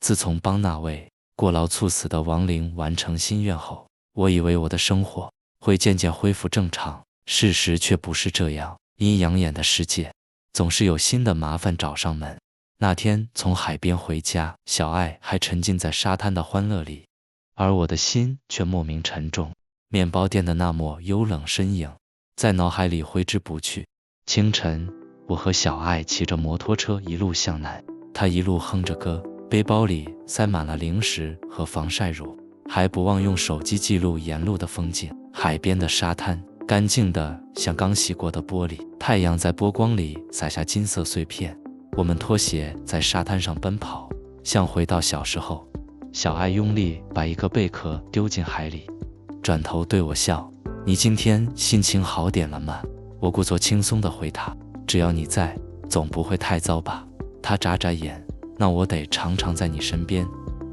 自从帮那位过劳猝死的亡灵完成心愿后，我以为我的生活会渐渐恢复正常，事实却不是这样。阴阳眼的世界总是有新的麻烦找上门。那天从海边回家，小爱还沉浸在沙滩的欢乐里，而我的心却莫名沉重。面包店的那抹幽冷身影在脑海里挥之不去。清晨，我和小爱骑着摩托车一路向南，她一路哼着歌，背包里塞满了零食和防晒乳，还不忘用手机记录沿路的风景。海边的沙滩干净的像刚洗过的玻璃，太阳在波光里洒下金色碎片。我们拖鞋在沙滩上奔跑，像回到小时候。小爱用力把一个贝壳丢进海里，转头对我笑：“你今天心情好点了吗？”我故作轻松地回他：“只要你在，总不会太糟吧？”他眨眨眼：“那我得常常在你身边。”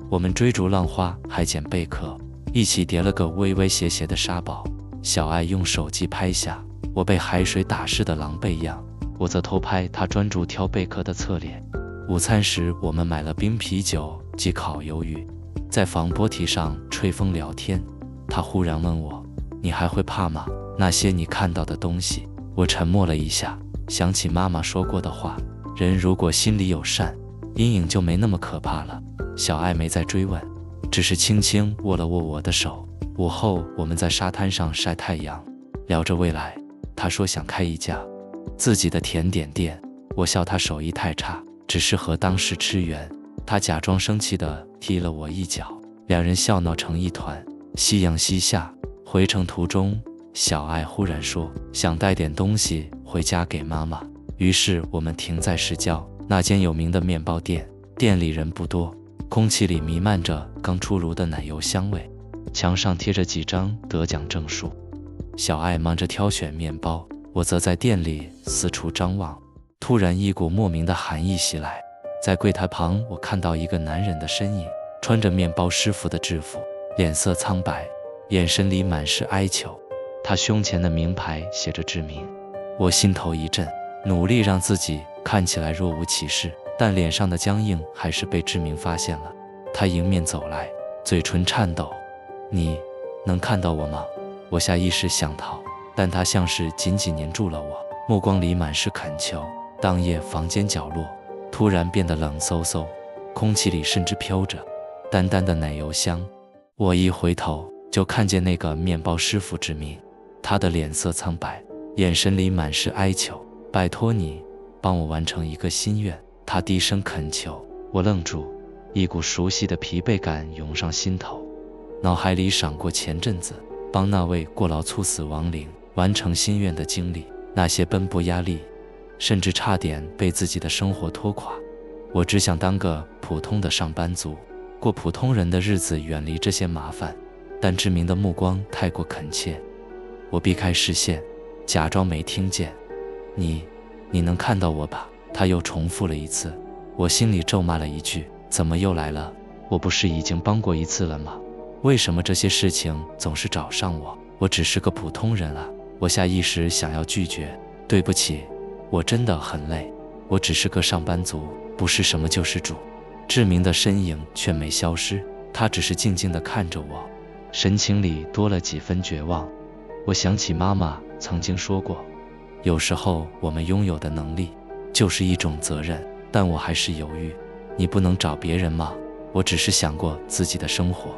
我们追逐浪花，还捡贝壳，一起叠了个微微斜斜的沙堡。小爱用手机拍下我被海水打湿的狼狈样，我则偷拍他专注挑贝壳的侧脸。午餐时，我们买了冰啤酒及烤鱿鱼，在防波堤上吹风聊天。他忽然问我：“你还会怕吗？那些你看到的东西？”我沉默了一下，想起妈妈说过的话：人如果心里有善，阴影就没那么可怕了。小爱没再追问，只是轻轻握了握我的手。午后，我们在沙滩上晒太阳，聊着未来。他说想开一家自己的甜点店，我笑他手艺太差，只适合当试吃员。他假装生气地踢了我一脚，两人笑闹成一团。夕阳西下，回程途中，小爱忽然说想带点东西回家给妈妈。于是我们停在市郊那间有名的面包店，店里人不多，空气里弥漫着刚出炉的奶油香味，墙上贴着几张得奖证书。小爱忙着挑选面包，我则在店里四处张望。突然一股莫名的寒意袭来，在柜台旁我看到一个男人的身影，穿着面包师傅的制服，脸色苍白，眼神里满是哀求。他胸前的名牌写着志明。我心头一震，努力让自己看起来若无其事，但脸上的僵硬还是被志明发现了。他迎面走来，嘴唇颤抖：“你能看到我吗？”我下意识想逃，但他像是紧紧黏住了我，目光里满是恳求。当夜房间角落突然变得冷飕飕，空气里甚至飘着淡淡的奶油香。我一回头就看见那个面包师傅志明，他的脸色苍白，眼神里满是哀求：“拜托你帮我完成一个心愿。”他低声恳求。我愣住，一股熟悉的疲惫感涌上心头，脑海里闪过前阵子帮那位过劳猝死亡灵完成心愿的经历，那些奔波压力，甚至差点被自己的生活拖垮。我只想当个普通的上班族，过普通人的日子，远离这些麻烦。但志明的目光太过恳切，我避开视线，假装没听见。你能看到我吧？他又重复了一次。我心里咒骂了一句：怎么又来了？我不是已经帮过一次了吗？为什么这些事情总是找上我？我只是个普通人啊！我下意识想要拒绝：对不起，我真的很累，我只是个上班族，不是什么救世主。志明的身影却没消失，他只是静静地看着我，神情里多了几分绝望。我想起妈妈曾经说过，有时候我们拥有的能力就是一种责任，但我还是犹豫。你不能找别人吗？我只是想过自己的生活。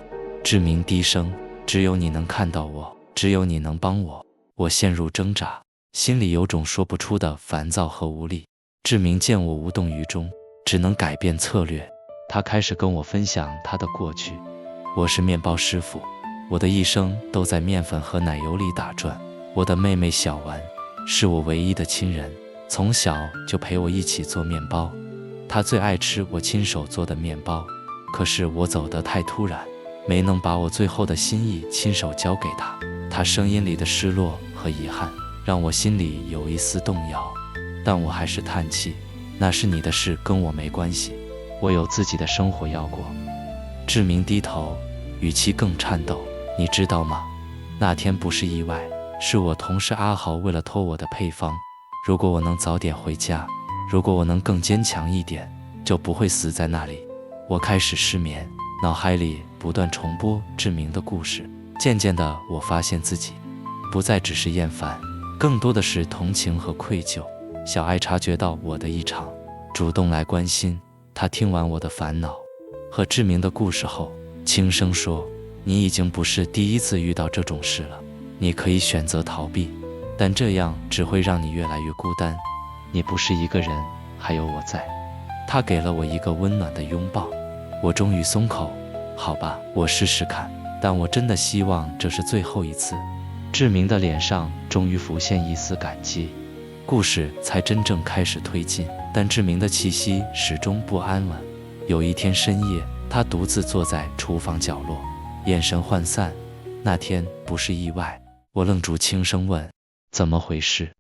志明低声：只有你能看到我，只有你能帮我。我陷入挣扎，心里有种说不出的烦躁和无力。志明见我无动于衷，只能改变策略。他开始跟我分享他的过去。我是面包师傅，我的一生都在面粉和奶油里打转。我的妹妹小丸是我唯一的亲人，从小就陪我一起做面包。她最爱吃我亲手做的面包，可是我走得太突然，没能把我最后的心意亲手交给她。她声音里的失落和遗憾让我心里有一丝动摇，但我还是叹气：那是你的事，跟我没关系，我有自己的生活要过。志明低头，语气更颤抖：你知道吗？那天不是意外，是我同事阿豪为了偷我的配方。如果我能早点回家，如果我能更坚强一点，就不会死在那里。我开始失眠，脑海里不断重播志明的故事。渐渐的，我发现自己不再只是厌烦，更多的是同情和愧疚。小爱察觉到我的异常，主动来关心。她听完我的烦恼和志明的故事后，轻声说：“你已经不是第一次遇到这种事了，你可以选择逃避，但这样只会让你越来越孤单。你不是一个人，还有我在。”她给了我一个温暖的拥抱，我终于松口。好吧，我试试看，但我真的希望这是最后一次。志明的脸上终于浮现一丝感激，故事才真正开始推进。但志明的气息始终不安稳。有一天深夜，他独自坐在厨房角落，眼神涣散。那天不是意外。我愣住，轻声问：“怎么回事？”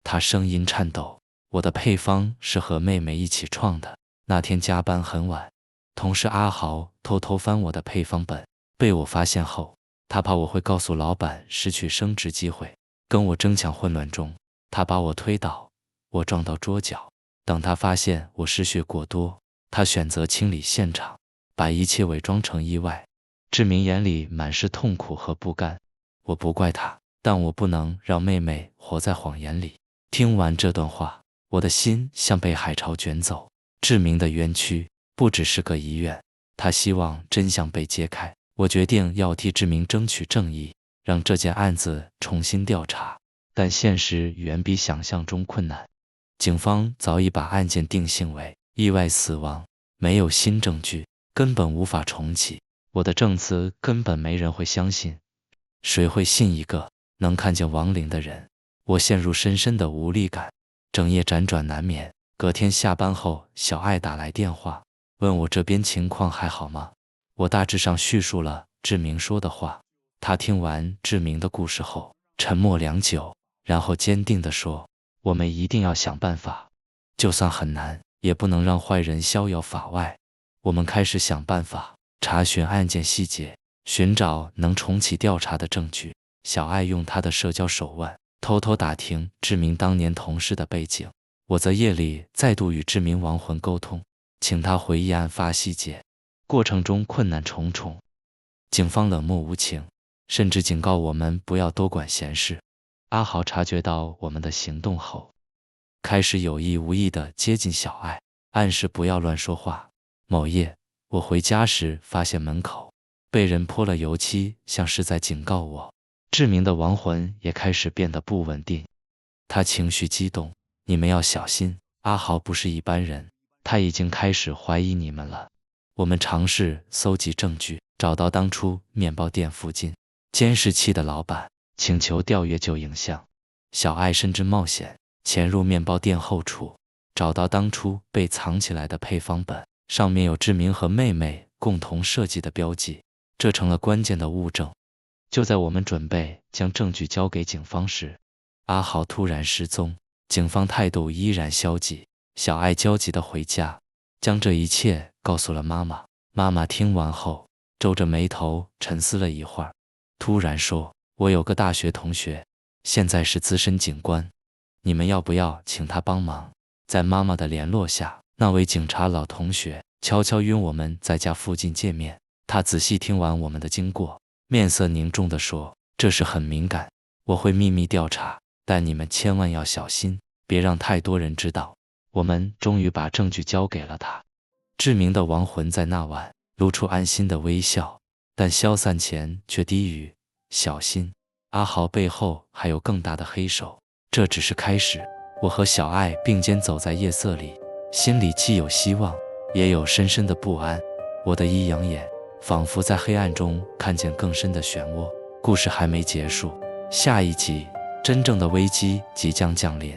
他声音颤抖：“我的配方是和妹妹一起创的。那天加班很晚，同事阿豪偷偷翻我的配方本，被我发现后，他怕我会告诉老板，失去升职机会，跟我争抢。混乱中，他把我推倒，我撞到桌角。等他发现我失血过多，他选择清理现场，把一切伪装成意外。”志明眼里满是痛苦和不甘。我不怪他，但我不能让妹妹活在谎言里。听完这段话，我的心像被海潮卷走。志明的冤屈不只是个遗愿，他希望真相被揭开。我决定要替志明争取正义，让这件案子重新调查。但现实远比想象中困难。警方早已把案件定性为意外死亡，没有新证据，根本无法重启。我的证词根本没人会相信，谁会信一个能看见亡灵的人？我陷入深深的无力感，整夜辗转难眠。隔天下班后，小爱打来电话，问我这边情况还好吗？我大致上叙述了志明说的话。他听完志明的故事后，沉默良久，然后坚定地说：“我们一定要想办法，就算很难，也不能让坏人逍遥法外。”我们开始想办法，查询案件细节，寻找能重启调查的证据。小爱用她的社交手腕，偷偷打听志明当年同事的背景。我在夜里再度与志明亡魂沟通，请他回忆案发细节。过程中困难重重，警方冷漠无情，甚至警告我们不要多管闲事。阿豪察觉到我们的行动后，开始有意无意地接近小爱，暗示不要乱说话。某夜，我回家时发现门口被人泼了油漆，像是在警告我。志明的亡魂也开始变得不稳定，他情绪激动：“你们要小心，阿豪不是一般人，他已经开始怀疑你们了。”我们尝试搜集证据，找到当初面包店附近监视器的老板，请求调阅旧影像。小爱甚至冒险潜入面包店后厨，找到当初被藏起来的配方本，上面有志明和妹妹共同设计的标记，这成了关键的物证。就在我们准备将证据交给警方时，阿豪突然失踪，警方态度依然消极。小爱焦急地回家，将这一切告诉了妈妈。妈妈听完后，皱着眉头沉思了一会儿，突然说：“我有个大学同学，现在是资深警官，你们要不要请他帮忙？”在妈妈的联络下，那位警察老同学悄悄约我们在家附近见面。他仔细听完我们的经过，面色凝重地说：“这事很敏感，我会秘密调查，但你们千万要小心，别让太多人知道。”我们终于把证据交给了他。志明的亡魂在那晚露出安心的微笑，但消散前却低语：“小心，阿豪背后还有更大的黑手。”这只是开始。我和小爱并肩走在夜色里，心里既有希望，也有深深的不安。我的一养眼，仿佛在黑暗中看见更深的漩涡。故事还没结束，下一集真正的危机即将降临。